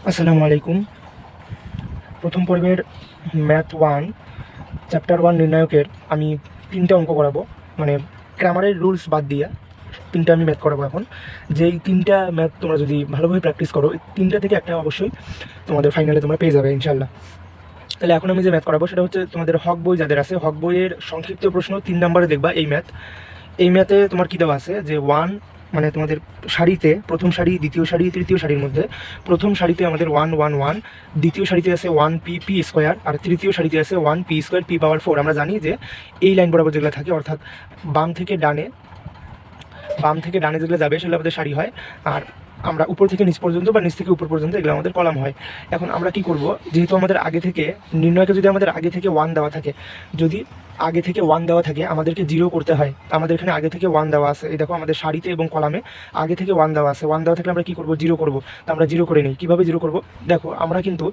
আসসালামু আলাইকুম। প্রথম পর্বের ম্যাথ 1 চ্যাপ্টার 1 নির্ণায়কের আমি 3টে অঙ্ক করাবো, মানে গ্রামারের রুলস বাদ দিয়ে 3টে আমি ম্যাথ করাবো এখন। যেই 3টা ম্যাথ তোমরা যদি ভালোভাবে প্র্যাকটিস করো, এই 3টা থেকে একটা অবশ্যই তোমাদের ফাইনালে তোমরা পেয়ে যাবে ইনশাল্লাহ। তাহলে এখন আমি যে ম্যাথ করাবো সেটা হচ্ছে তোমাদের হক বই যাদের আছে, হক বইয়ের সংক্ষিপ্ত প্রশ্ন 3 নম্বরে দেখবা এই ম্যাথ। এই ম্যাথে তোমার কী দেওয়া আছে যে 1, মানে তোমাদের সারিতে প্রথম সারি, দ্বিতীয় সারি, তৃতীয় সারির মধ্যে প্রথম সারিতে আমাদের 1 1 1, দ্বিতীয় সারিতে আছে 1 পি পি স্কোয়ার, আর তৃতীয় সারিতে আছে 1 পি স্কোয়ার পি পাওয়ার 4। আমরা জানি যে এই লাইন বরাবর যেগুলো থাকে, অর্থাৎ বাম থেকে ডানে যেগুলো যাবে সেগুলো আমাদের সারি হয়, আর আমরা উপর থেকে নিচ পর্যন্ত বা নিচ থেকে উপর পর্যন্ত এগুলো আমাদের কলাম হয়। এখন আমরা কি করব, যেহেতু আমাদের আগে থেকে নির্ণয়কে যদি আমাদের আগে থেকে 1 দেওয়া থাকে, যদি আগে থেকে 1 দেওয়া থাকে আমাদেরকে 0 করতে হয়। আমাদের এখানে আগে থেকে 1 দেওয়া আছে, এই দেখো আমাদের সারিতে এবং কলামে আগে থেকে 1 দেওয়া আছে। 1 দেওয়া থাকলে আমরা কী করব, 0 করব। তো আমরা 0 করে নিই। কীভাবে 0 করব, দেখো আমরা কিন্তু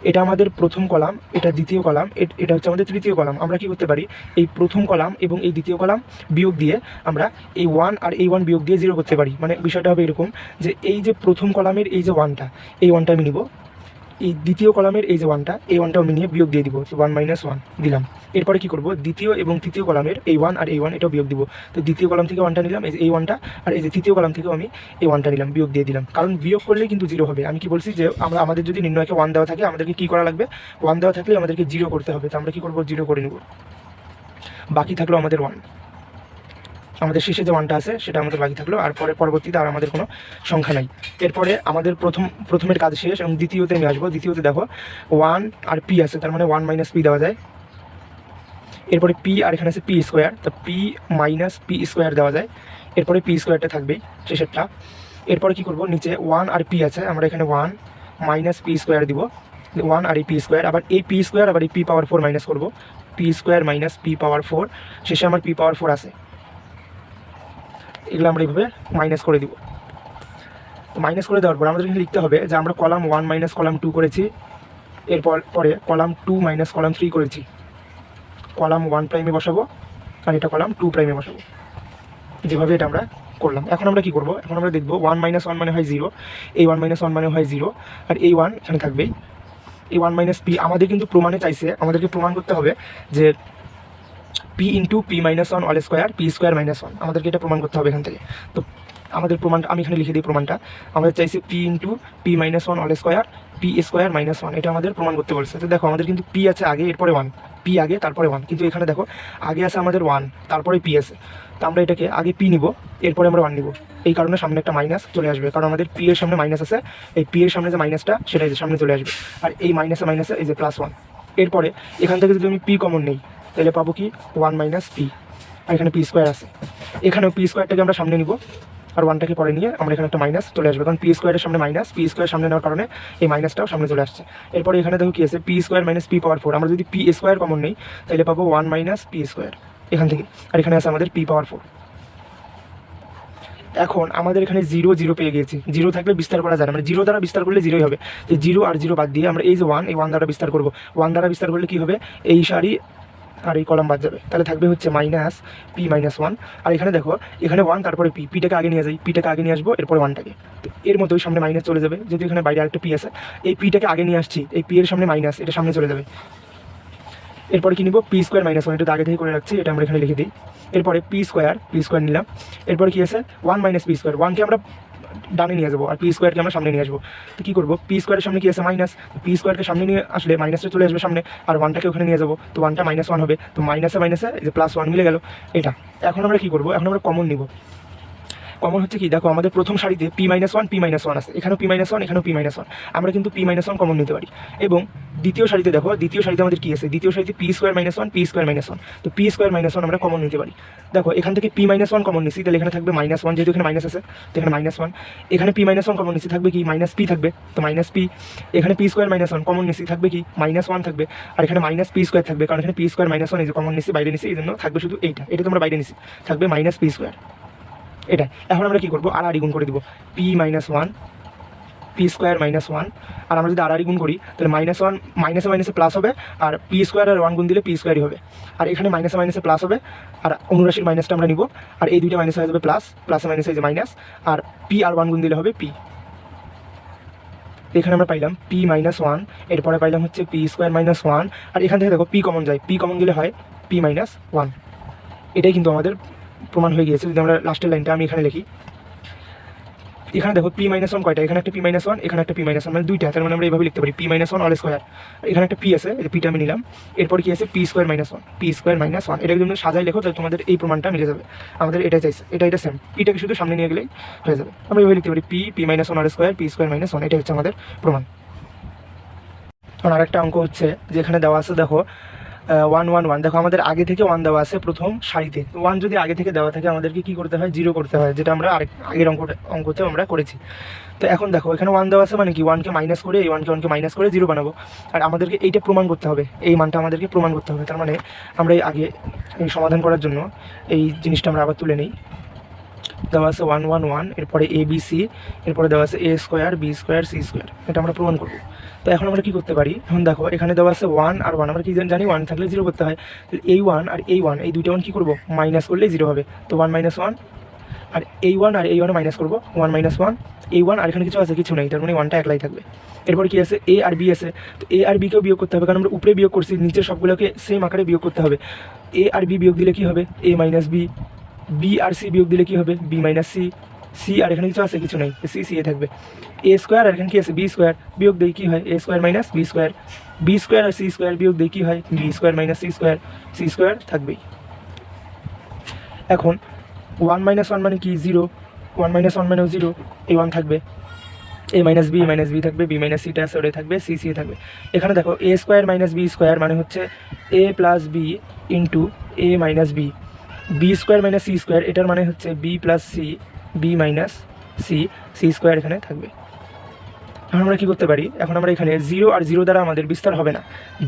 এটা আমাদের প্রথম কলাম, এটা দ্বিতীয় কলাম, এটা হচ্ছে আমাদের তৃতীয় কলাম। আমরা কি করতে পারি, এই প্রথম কলাম এবং এই দ্বিতীয় কলাম বিয়োগ দিয়ে আমরা এই 1 আর এই 1 বিয়োগ দিয়ে 0 করতে পারি। মানে বিষয়টা হবে এরকম যে এই যে প্রথম কলামের এই যে 1টা, এই 1টা আমি নিব, এই দ্বিতীয় কলামের এই যে 1টা, এই 1টাও আমি নিয়ে বিয়োগ দিয়ে দিব, 1 - 1 দিলাম। এরপরে কী করব, দ্বিতীয় এবং তৃতীয় কলামের এই 1 আর এই 1 এটাও বিয়োগ দিব। তো দ্বিতীয় কলাম থেকে 1টা নিলাম, এই 1টা, আর এই যে তৃতীয় কলাম থেকেও আমি এই 1টা নিলাম, বিয়োগ দিয়ে দিলাম। কারণ বিয়োগ করলেই কিন্তু 0 হবে। আমি কি বলছি যে আমাদের যদি নির্ণয়কে 1 দেওয়া থাকে আমাদেরকে কী করা লাগবে, 1 দেওয়া থাকলে আমাদেরকে 0 করতে হবে। তো আমরা কী করব, 0 করে নেব। বাকি থাকলো আমাদের 1, আমাদের শেষে যে 1টা আছে সেটা আমাদের বাকি থাকলো, আর পরবর্তীতে আর আমাদের কোনো সংখ্যা নাই। এরপরে আমাদের প্রথমের কাজ শেষ এবং দ্বিতীয়তে আমি আসবো। দ্বিতীয়তে দেখো 1 আর পি আছে, তার মানে 1 - পি দেওয়া যায়। এরপরে পি, আর এখানে আছে পি স্কোয়ার, তো পি - পি স্কোয়ার দেওয়া যায়। এরপরে পি স্কোয়ারটা থাকবেই শেষেরটা। এরপরে কী করব, নিচে 1 আর পি আছে, আমরা এখানে 1 - পি স্কোয়ার দিব। 1 আর এই পি স্কোয়ার, আবার এই পি স্কোয়ার আবার এই পি পাওয়ার 4 মাইনাস করবো, পি স্কোয়ার - পি পাওয়ার 4, শেষে আমার পি পাওয়ার 4 আছে। এগুলো আমরা এইভাবে মাইনাস করে দিব। মাইনাস করে দেওয়ার পর আমাদের এখানে লিখতে হবে যে আমরা কলাম 1 - কলাম 2 করেছি, পরে কলাম 2 - কলাম 3 করেছি। কলাম 1 প্রাইমে বসাবো আর এটা কলাম 2 প্রাইমে বসাবো, যেভাবে এটা আমরা করলাম। এখন আমরা কী করবো, এখন আমরা দেখবো 1 - 1 মানে হয় 0, এই 1 - 1 মানে হয় 0, আর এই 1 এখানে থাকবেই। এই 1 - পি আমাদের কিন্তু প্রমাণে চাইছে, আমাদেরকে প্রমাণ করতে হবে যে P into P - 1 all square P square - 1, আমাদেরকে এটা প্রমাণ করতে হবে এখান থেকে। তো আমাদের প্রমাণটা আমি এখানে লিখে দিই। প্রমাণটা আমাদের চাইছে P into P - 1 all square P square - 1, এটা আমাদের প্রমাণ করতে বলছে। তো দেখো আমাদের কিন্তু পি আছে আগে, এরপরে 1, পি আগে তারপরে 1, কিন্তু এখানে দেখো আগে আছে আমাদের 1 তারপরে পি আছে। তো আমরা এটাকে আগে পি নিব, এরপরে আমরা 1 নিব। এই কারণে সামনে একটা মাইনাস চলে আসবে, কারণ আমাদের পি এর সামনে মাইনাস আছে। এই পি এর সামনে যে মাইনাসটা সেটাই সামনে চলে আসবে, আর এই মাইনাসে এই যে +1। এরপরে এখান থেকে যদি আমি পি কমন নেই তাহলে পাবো কি 1 - পি, আর এখানে পি স্কোয়ার আছে। এখানেও পি স্কোয়ারটাকে আমরা সামনে নিব, আর 1টাকে পরে নিয়ে আমরা এখানে একটা মাইনাস চলে আসবে, কারণ পি স্কোয়ারের সামনে মাইনাস, পি স্কোয়ার সামনে নেওয়ার কারণে এই মাইনাসটাও সামনে চলে আসছে। এরপরে এখানে দেখো কী আছে, পি স্কোয়ার - পি পাওয়ার 4। আমরা যদি পি স্কোয়ার কমন নেই তাহলে পাবো 1 - পি স্কোয়ার এখান থেকে, আর এখানে আছে আমাদের পি পাওয়ার 4। এখন আমাদের এখানে 0 0 পেয়ে গিয়েছি। 0 থাকলে বিস্তার করা যায় না, মানে 0 দ্বারা বিস্তার করলে 0ই হবে। যে 0 আর 0 বাদ দিয়ে আমরা এই যে 1, এই 1 দ্বারা বিস্তার করবো। 1 দ্বারা বিস্তার করলে কী হবে, এই সারি আর এই কলাম বাদ যাবে, তাহলে থাকবে হচ্ছে পি - 1। আর এখানে দেখো এখানে 1 তারপরে পিটাকে আগে নিয়ে যাই, পিটাকে আগে নিয়ে আসবো, এরপরে 1টাকে। তো এর মতোই সামনে মাইনাস চলে যাবে, যেহেতু এখানে বাইরে আরেকটা পি আছে, এই পিটাকে আগে নিয়ে আসছি, এই পি এর সামনে মাইনাস, এটা সামনে চলে যাবে। এরপরে কি নিব, পি স্কোয়ার - 1, এটা আগে থেকে করে রাখছি, এটা আমরা এখানে লিখে দিই। এরপরে পি স্কোয়ার নিলাম। এরপরে কি আছে 1 - পি স্কোয়ার, 1কে আমরা ডানে নিয়ে যাবো আর পি স্কোয়ারকে আমরা সামনে নিয়ে আসবো। তো কী করবো, পি স্কোয়ারের সামনে কি আছে মাইনাস, পি স্কোয়ারকে সামনে নিয়ে আসলে মাইনাসটা চলে আসবে সামনে, আর 1টাকে ওখানে নিয়ে যাবো, তো 1টা -1 হবে, তো মাইনাসে এই যে +1 মিলে গেল এটা। এখন আমরা কী করবো, এখন আমরা কমন নিব। কমন হচ্ছে কি, দেখো আমাদের প্রথম সারিতে পি - 1 পি - 1 আছে, এখানেও পি - 1 এখানেও পি - 1, আমরা কিন্তু পি - 1 কমন নিতে পারি। এবং দ্বিতীয় সারিতে দেখো, দ্বিতীয় সারিতে আমাদের কী আছে, দ্বিতীয় সারিতে পি স্কোয়ার - 1 পি স্কোয়ার - 1, তো পি স্কোয়ার - 1 আমরা কমন নিতে পারি। দেখো এখান থেকে পি - 1 কমন নিচ্ছি, তাহলে এখানে থাকবে -1, যেহেতু এখানে মাইনাস আছে তো এখানে -1। এখানে পি - 1 কমন নিচ্ছি, থাকবে কি পি থাকবে, তো পি। এখানে পি স্কোয়ার - 1 কমন নিচ্ছি, থাকবে কি -1 থাকবে, আর এখানে পি স্কোয়ার থাকবে, কারণ এখানে পি স্কোয়ার - 1 এই যে কমন নিচ্ছি বাইরে নিচ্ছি, এই জন্য থাকবে শুধু এটা তোমরা বাইরে নিচ্ছি, থাকবে পি স্কোয়ার এটা। এখন আমরা কী করবো, আর গুণ করে দিব, পি - 1 পি স্কোয়ার - 1, আর আমরা যদি আর গুণ করি তাহলে -1 মাইনাসে প্লাস হবে, আর পি স্কোয়ার আর 1 গুণ দিলে পি স্কোয়ারই হবে। আর এখানে মাইনাসে প্লাস হবে, আর অনুরাশির মাইনাসটা আমরা নিব, আর এই দুইটা মাইনাস হয়ে যাবে প্লাসে মাইনাসে এই যে মাইনাস, আর পি আর 1 গুণ দিলে হবে পি। এখানে আমরা পাইলাম পি মাইনাস ওয়ান, এরপরে পাইলাম হচ্ছে পি স্কোয়ার মাইনাস ওয়ান, আর এখান থেকে দেখো পি কমন যায়, পি কমন গেলে হয় পি মাইনাস ওয়ান। এটাই কিন্তু আমাদের প্রমাণ হয়ে গিয়েছে। যদি আমরা লাস্টের লাইনটা আমি এখানে লিখি, এখানে দেখো পি মাইনাস ওয়ান কয়টা, এখানে একটা পি মাইনাস ওয়ান, এখানে একটা পি মাইনাস ওয়ান, মানে দুইটা। তার মানে আমরা এইভাবে লিখতে পারি P minus one all square. এখানে একটা পি আছে, এই পিটা আমি নিলাম। এরপর কি আছে P square minus one, P square minus one. এটা যদি সাজাই লেখো তাহলে তোমাদের এই প্রমাণটা মিলে যাবে। আমাদের এটাই চাইছে, এটা সেম, পিটাকে শুধু সামনে নিয়ে গেলেই হয়ে যাবে। আমরা এইভাবে লিখতে পারি P minus one all square, P square minus one. এটাই হচ্ছে আমাদের প্রমাণ। আর আরেকটা অঙ্ক হচ্ছে যেখানে দেওয়া আছে দেখো 1 1 1। দেখো আমাদের আগে থেকে 1 দেওয়া আছে প্রথম সারিতে। 1 যদি আগে থেকে দেওয়া থাকে আমাদেরকে কী করতে হয়, 0 করতে হয়, যেটা আমরা আগের অঙ্কতেও আমরা করেছি। তো এখন দেখো এখানে 1 দেওয়া আছে, মানে কি 1কে মাইনাস করে, এই 1কে মাইনাস করে 0 বানাবো। আর আমাদেরকে এইটা প্রমাণ করতে হবে, এই মানটা আমাদেরকে প্রমাণ করতে হবে। তার মানে আমরা আগে এই সমাধান করার জন্য এই জিনিসটা আমরা আবার তুলে নিই। দেওয়া আছে 1 1 1, এরপরে এ বি সি, এরপরে দেওয়া আছে A square B square C square. এটা আমরা প্রমাণ করবো। তো এখন আমরা কী করতে পারি, এখন দেখো এখানে দেওয়া আছে 1 আর 1, আমরা কি জানি 1 থাকলে 0 করতে হয়। তাহলে এই 1 আর এই 1, এই দুইটা 1 কী করবো, মাইনাস করলে 0 হবে। তো 1 মাইনাস 1, আর এই 1 আর এই 1 মাইনাস করবো, 1 মাইনাস 1, এই 1 আর এখানে কিছু আছে, কিছু নেই, তার মানে 1টা একলাই থাকবে। এরপর কি আছে এ আর বি আছে, তো এ আর বিকেও বিয়োগ করতে হবে, কারণ আমরা উপরে বিয়োগ করছি, নিচের সবগুলোকে সেম আকারে বিয়োগ করতে হবে। এ আর বি বিয়োগ দিলে কী হবে, এ মাইনাস বি, বি আর সি বিয়োগ দিলে কী হবে, বি মাইনাস সি, সি আর এখানে কিছু আছে, কিছু নেই, সি সি এ থাকবে। এ স্কোয়ার আর এখানে কী আছে বি স্কোয়ার, বিয়োগ দেয় কী হয় A square minus B square, B square আর সি স্কোয়ার বিয়োগ দেয় কী হয় B square minus C square, C square থাকবেই। এখন 1 মাইনাস 1 মানে কি 0, 1 মাইনাস 1 মানেও 0, এই 1 থাকবে, এ মাইনাস বি থাকবে, বি মাইনাস সিটা আছে ওটাই থাকবে, সি সি থাকবে। এখানে দেখো A square minus B square মানে হচ্ছে A plus B into A minus B, B square minus C square এটার মানে হচ্ছে B plus C, B minus C, C square এখানে থাকবে। এখন আমরা কী করতে পারি, এখন আমরা এখানে 0 আর 0 দ্বারা আমাদের বিস্তার হবে না,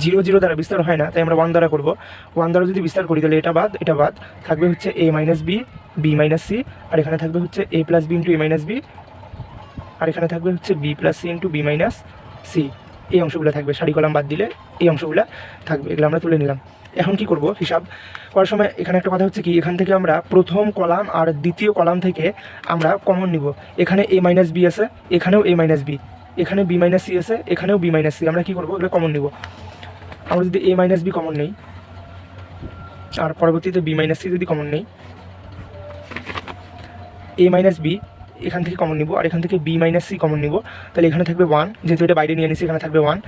0 0 দ্বারা বিস্তার হয় না, তাই আমরা 1 দ্বারা করবো। 1 দ্বারা যদি বিস্তার করি তাহলে এটা বাদ থাকবে হচ্ছে A minus B, B minus C, আর এখানে থাকবে হচ্ছে A plus B into A minus B, আর এখানে থাকবে হচ্ছে B plus C into B minus C. এই অংশগুলো থাকবে, সারি কলাম বাদ দিলে এই অংশগুলো থাকবে, এগুলো আমরা তুলে নিলাম। এখন কি করব, হিসাব করার সময় এখানে একটা কথা হচ্ছে কি, এখান থেকে আমরা প্রথম কলাম আর দ্বিতীয় কলাম থেকে আমরা কমন নিব। এখানে এ মাইনাস বি আছে, এখানেও এ মাইনাস বি, এখানে বি মাইনাস সি আছে, এখানেও বি মাইনাস সি। আমরা কী করবো, এগুলো কমন নিব। আমরা যদি এ মাইনাস বি কমন নেই, আর পরবর্তীতে বি মাইনাস সি যদি কমন নেই, এ মাইনাস বি এখান থেকে কমন নিব, আর এখান থেকে বি মাইনাস সি কমন নিব, তাহলে এখানে থাকবে 1, যেহেতু এটা বাইরে নিয়ে নিছি এখানে থাকবে 1,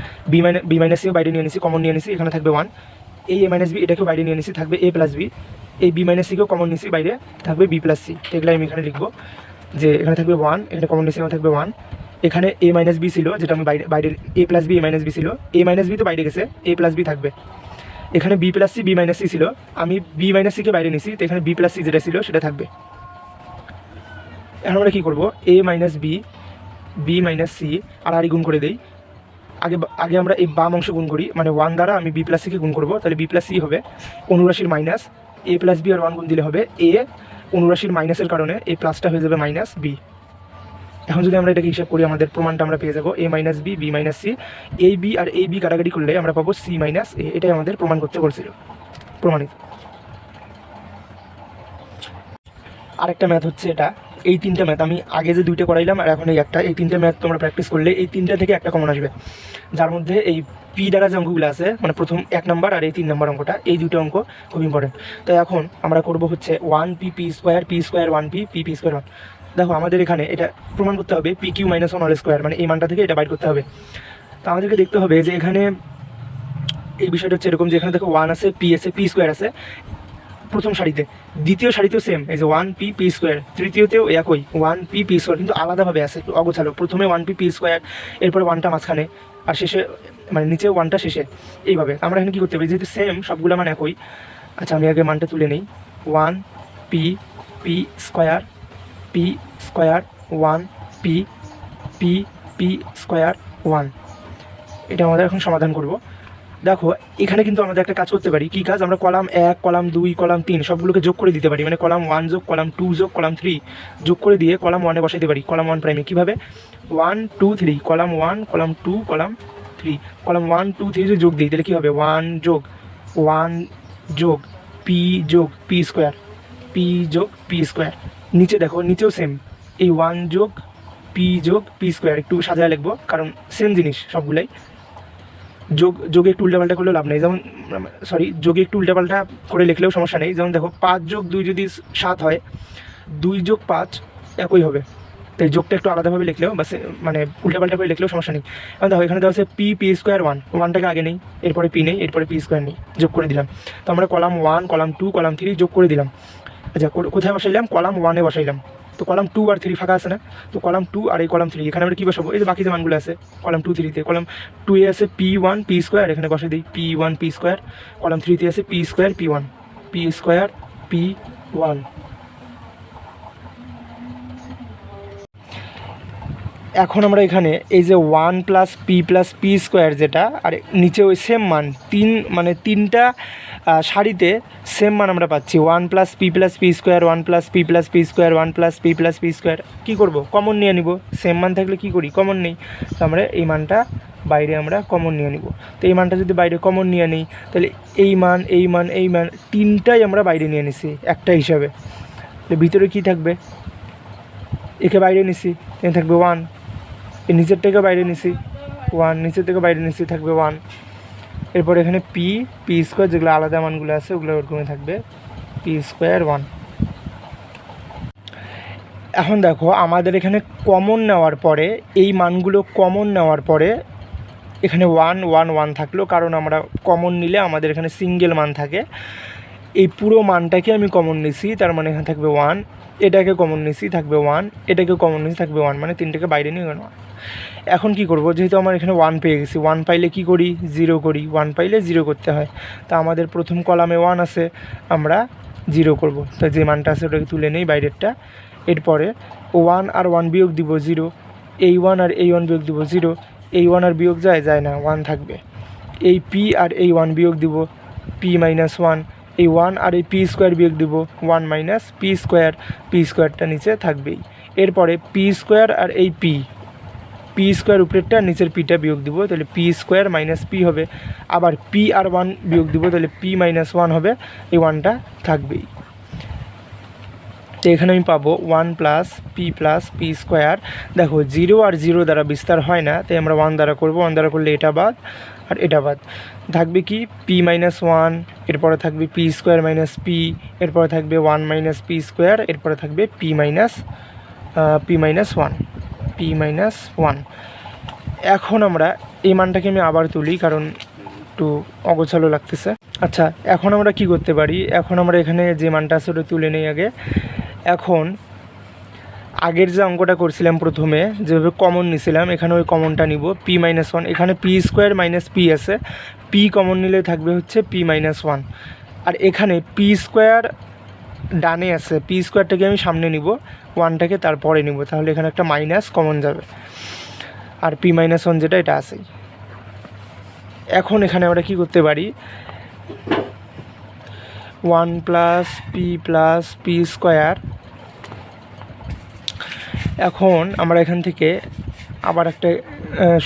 বি মাইনাস সিও বাইরে নিয়ে নিছি, কমন নিয়ে নিছি, এখানে থাকবে 1, এই এ মাইনাস বি এটাকেও বাইরে নিয়ে নিছি, থাকবে এ প্লাস বি, এই বি মাইনাস সিকেও কমন নিছি বাইরে, থাকবে বি প্লাস সি। এগুলো আমি এখানে লিখবো যে এখানে থাকবে 1, এখানে কমন নিছি, এখানে থাকবে 1, এখানে এ মাইনাস বি ছিল যেটা আমি বাইরে এ plus B A minus B ছিল, এ মাইনাস বি তো বাইরে গেছে, এ প্লাস বি থাকবে। এখানে B plus C B minus C ছিল, আমি বি মাইনাস সিকে বাইরে নিছি, তো এখানে বি প্লাস সি যেটা ছিল সেটা থাকবে। এখন আমরা কী করবো, A minus B, B minus C আর গুণ করে দেই। আগে আমরা এই বাম অংশ গুণ করি, মানে 1 দ্বারা আমি বি প্লাস সিকে গুণ করবো, তাহলে বি প্লাস সি হবে অনুরাশির মাইনাস, এ প্লাস বি আর 1 গুণ দিলে হবে এ, অনুরাশির মাইনাসের কারণে এই প্লাসটা হয়ে যাবে মাইনাস বি। এখন যদি আমরা এটাকে হিসাব করি আমাদের প্রমাণটা আমরা পেয়ে যাবো A minus B, B minus C, এই বি আর এই বি কাটাকাটি করলে আমরা পাবো সি মাইনাস এ। এটাই আমাদের প্রমাণ করতে বলছিল, প্রমাণিত। আরেকটা ম্যাথ হচ্ছে এটা, এই 3টা ম্যাথ আমি আগে যে 2টা করাইলাম আর এখন এই একটা, এই 3টে ম্যাথ তোমরা প্র্যাকটিস করলে এই 3টা থেকে একটা কমন আসবে, যার মধ্যে এই পি দ্বারা যে অঙ্কগুলো আছে, মানে প্রথম 1 নম্বর আর এই 3 নম্বর অঙ্কটা, এই 2টো অঙ্ক খুব ইম্পর্টেন্ট। তো এখন আমরা করবো হচ্ছে 1p P square 1p P square 1। দেখো আমাদের এখানে এটা প্রমাণ করতে হবে P Q minus 1 all square, মানে এই মানটা থেকে এটা বাইর করতে হবে। তো আমাদেরকে দেখতে হবে যে এখানে এই বিষয়টা হচ্ছে এরকম যে এখানে দেখো 1 আছে, পি আছে, পি স্কোয়ার আছে প্রথম সারিতে, দ্বিতীয় সারিতেও সেম, এই যে 1p পি স্কোয়ার, তৃতীয়তেও একই 1p পি স্কোয়ার, কিন্তু আলাদাভাবে আছে, একটু অগোছালো। প্রথমে 1p পি স্কোয়ার, এরপরে 1টা মাঝখানে, আর শেষে মানে নিচে 1টা শেষে, এইভাবে। আমরা এখানে কী করতে পারি, যেহেতু সেম সবগুলো মান একই। আচ্ছা আমি আগে মানটা তুলে নিই, 1p P square 1p P square 1। এটা আমাদের এখন সমাধান করব। দেখো এখানে কিন্তু আমাদের একটা কাজ করতে পারি, কী কাজ, আমরা কলাম 1 কলাম 2 কলাম 3 সবগুলোকে যোগ করে দিতে পারি, মানে কলাম 1 যোগ কলাম 2 যোগ কলাম 3 যোগ করে দিয়ে কলাম 1-এ বসাইতে পারি, কলাম 1 প্রাইমে। কীভাবে, 1 2 3, কলাম 1 কলাম 2 কলাম 3, কলাম 1 2 3 যদি যোগ দিই তাহলে কী হবে, 1 যোগ পি স্কোয়ার, পি যোগ পি স্কোয়ার। নিচে দেখো নিচেও সেম, এই 1 যোগ পি যোগ পি স্কোয়ার, একটু সাজায় লিখবো কারণ সেম জিনিস সবগুলাই। যোগে একটু উল্টাপাল্টা করলেও লাভ নেই, যেমন যোগে একটু উল্টাপাল্টা করে লিখলেও সমস্যা নেই। যেমন দেখো 5 যোগ 2 যদি 7 হয়, 2 যোগ 5 একই হবে, তাই যোগটা একটু আলাদাভাবে লিখলেও বা মানে উল্টাপাল্টা করে লিখলেও সমস্যা নেই। এখন দেখো এখানে দেওয়া হচ্ছে পি স্কোয়ার 1, 1টাকে আগে নেই, এরপরে পি নেই, এরপরে পি স্কোয়ার নেই, যোগ করে দিলাম। তো আমরা কলাম 1, কলাম 2, কলাম 3 যোগ করে দিলাম। আচ্ছা কোথায় বসাইলাম? কলাম 1-এ বসাইলাম। তো কলাম 2 আর 3 ফাঁকা আছে না, তো কলাম 2 আর এই কলাম 3 এখানে আমরা কী বসাবো? এই যে বাকি যে মানগুলো আছে কলাম 2, 3-তে, কলাম 2-এ আছে P1 P স্কোয়ার, এখানে বসাই দিই P1 P স্কোয়ার। কলাম 3-তে আছে P square P1 P square P1। এখন আমরা এখানে এই যে 1 প্লাস পি স্কোয়ার যেটা, আর নিচে ওই সেম মান 3, মানে 3টা সারিতে সেম মান আমরা পাচ্ছি 1 plus P square, 1 plus P square, 1 plus P square. কী করবো? কমন নিয়ে নিব। সেম মান থাকলে কী করি? কমন নেই। তো আমরা এই মানটা বাইরে আমরা কমন নিয়ে নিব। তো এই মানটা যদি বাইরে কমন নিয়ে নিই, তাহলে এই মান 3টাই আমরা বাইরে নিয়ে নিছি একটা হিসাবে। তো ভিতরে কী থাকবে? একে বাইরে নিছি, এখানে থাকবে 1। এই নিচের থেকে বাইরে নিছি 1, নিচের থেকে বাইরে নিছি থাকবে 1। এরপর এখানে পি স্কোয়ার যেগুলো আলাদা মানগুলো আছে ওগুলো ওরকমই থাকবে পি স্কোয়ার 1। এখন দেখো আমাদের এখানে কমন নেওয়ার পরে, এই মানগুলো কমন নেওয়ার পরে এখানে 1 1 1 থাকলো, কারণ আমরা কমন নিলে আমাদের এখানে সিঙ্গেল মান থাকে। এই পুরো মানটাকে আমি কমন নিছি, তার মানে এখানে থাকবে 1। এটাকে কমন নিছি থাকবে 1, এটাকে কমন নিছি থাকবে 1, মানে 3টাকে বাইরে নিয়ে গেল 1। এখন কি করব? যেহেতু আমার এখানে 1 পেয়ে গেছি, 1 পাইলে কি করি? 0 করি। 1 পাইলে 0 করতে হয়। তা আমাদের প্রথম কলামে 1 আছে, আমরা 0 করব। তো যে মানটা আছে ওটাকে তুলে নেই বাইরেরটা। এরপরে 1 আর 1 বিয়োগ দিব 0, এই 1 আর এই 1 বিয়োগ দিব 0, এই 1 আর বিয়োগ যায় না, 1 থাকবে। এই পি আর এই 1 বিয়োগ দিব পি মাইনাস 1, এই 1 আর এই পি স্কোয়ার বিয়োগ দিব 1 মাইনাস পি স্কোয়ারটা নিচে থাকবেই। এরপরে পি স্কোয়ার আর এই পি স্কোয়ার উপরেরটা, নিচের পিটা বিয়োগ দিব, তাহলে পি স্কোয়ার মাইনাস পি হবে। আবার পি আর 1 বিয়োগ দিব, তাহলে পি মাইনাস 1 হবে, এই 1টা থাকবেই। তো এখানে আমি পাবো 1 প্লাস পি স্কোয়ার। দেখো 0 আর 0 দ্বারা বিস্তার হয় না, তাই আমরা 1 দ্বারা করব। 1 দ্বারা করলে এটা বাদ আর এটা বাদ, থাকবে কি পি মাইনাস 1, এরপরে থাকবে পি স্কোয়ার মাইনাস পি, এরপরে থাকবে 1 মাইনাস পি স্কোয়ার, এরপরে থাকবে পি মাইনাস 1। এখন আমরা এই মানটাকে আমি আবার তুলি, কারণ একটু অগোছালো লাগতেছে। আচ্ছা এখন আমরা কি করতে পারি? এখন আমরা এখানে যে মানটা আছে ওটা তুলে নেই আগে। এখন আগের যে অঙ্কটা করছিলাম প্রথমে যেভাবে কমন নিছিলাম, এখানে ওই কমনটা নিব পি মাইনাস 1। এখানে পি স্কোয়ার মাইনাস পি আছে, পি কমন নিলে থাকবে হচ্ছে পি মাইনাস 1। আর এখানে পি স্কোয়ার ডানে আছে, পি স্কোয়ারটাকে আমি সামনে নিব, 1টাকে তারপরে নিব, তাহলে এখানে একটা মাইনাস কমন যাবে। আর পি মাইনাস 1 যেটা, এটা আছেই। এখন এখানে আমরা কি করতে পারি? 1 প্লাস পি স্কোয়ার। এখন আমরা এখান থেকে আবার একটা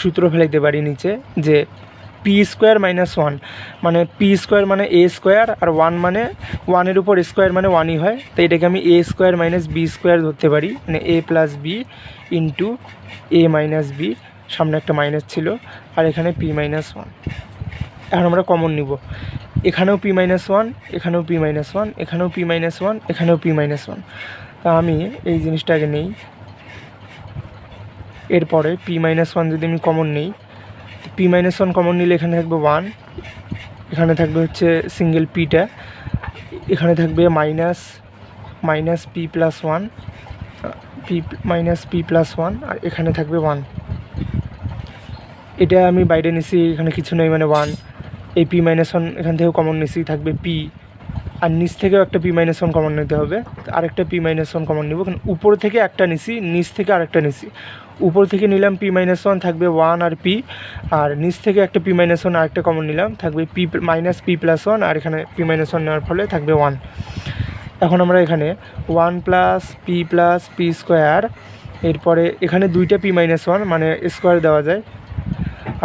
সূত্র ফেলাইতে পারি নিচে, যে পি স্কোয়ার মাইনাস 1 মানে পি স্কোয়ার মানে এ স্কোয়ার, আর 1 মানে 1-এর উপর স্কোয়ার মানে 1ই হয়। তো এটাকে আমি এ স্কোয়ার মাইনাস বি স্কোয়ার ধরতে পারি, মানে এ plus B into A minus B, সামনে একটা মাইনাস ছিল, আর এখানে পি মাইনাস 1। এখন আমরা কমন নিব, এখানেও পি মাইনাস 1, এখানেও পি মাইনাস 1, এখানেও পি মাইনাস 1, এখানেও পি মাইনাস 1। তা আমি এই জিনিসটাকে নেই। এরপরে পি মাইনাস 1 যদি আমি কমন নিই, পি মাইনাস 1 কমন নিলে এখানে থাকবে 1, এখানে থাকবে হচ্ছে সিঙ্গেল পিটা, এখানে থাকবে minus P plus 1, P plus 1, আর এখানে থাকবে 1। এটা আমি বাইরে নিছি, এখানে কিছু নেই, মানে 1। এই পি মাইনাস 1 এখান থেকেও কমন নিছি, থাকবে পি, আর নিচ থেকেও একটা পি মাইনাস 1 কমন নিতে হবে, আরেকটা পি মাইনাস 1 কমন নিব, কারণ উপর থেকে একটা নিছি, নিচ থেকে আরেকটা নিছি। উপর থেকে নিলাম পি মাইনাস 1, থাকবে 1 আর পি, আর নিচ থেকে একটা পি মাইনাস 1 আরেকটা কমন নিলাম, থাকবে পি মাইনাস পি প্লাস 1, আর এখানে পি মাইনাস 1 নেওয়ার ফলে থাকবে 1। এখন আমরা এখানে 1 প্লাস পি স্কোয়ার, এরপরে এখানে 2টা পি মাইনাস 1 মানে স্কোয়ার দেওয়া যায়,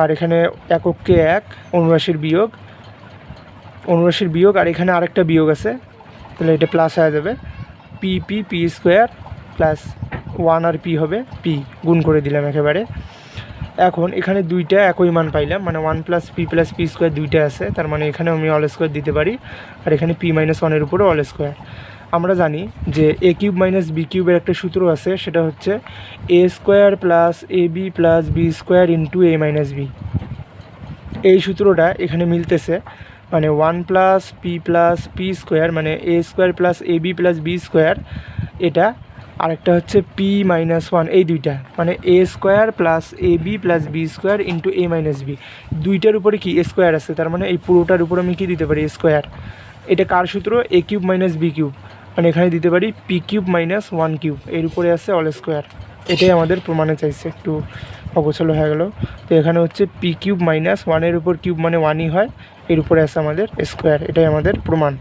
আর এখানে এককে 1, 79 বিয়োগ, আর এখানে আরেকটা বিয়োগ আছে, তাহলে এটা প্লাস হয়ে যাবে পি স্কোয়ার প্লাস ওয়ান আর পি হবে পি, গুণ করে দিলাম একেবারে। এখন এখানে দুইটা একই মান পাইলাম, মানে ওয়ান প্লাস পি স্কোয়ার দুইটা আছে, তার মানে এখানে আমি অল স্কোয়ার দিতে পারি, আর এখানে পি মাইনাস ওয়ানের উপরে অল স্কোয়ার। আমরা জানি যে এ কিউব মাইনাস বি কিউবের একটা সূত্র আছে, সেটা হচ্ছে A square plus A B plus B square into A minus B. এই সূত্রটা এখানে মিলতেছে, মানে ওয়ান প্লাস পি স্কোয়ার মানে A square plus A B plus B square, এটা আরেকটা হচ্ছে পি মাইনাস ওয়ান, এই দুইটা মানে A square plus A B plus B square into A minus B. দুইটার উপরে কি স্কোয়ার আছে, তার মানে এই পুরোটার উপর আমি কি দিতে পারি স্কোয়ার। এটা কার সূত্র, এ কিউব মাইনাস বি কিউব, মানে এখানে দিতে পারি P cube minus one cube, এর উপরে আছে অল স্কোয়ার। এটাই আমাদের প্রমাণে চাইছে, একটু অগোছালো হয়ে গেল। তো এখানে হচ্ছে পি কিউব মাইনাস ওয়ানের উপর কিউব মানে ওয়ানই হয়, এর উপরে আছে আমাদের স্কোয়ার, এটাই আমাদের প্রমাণ।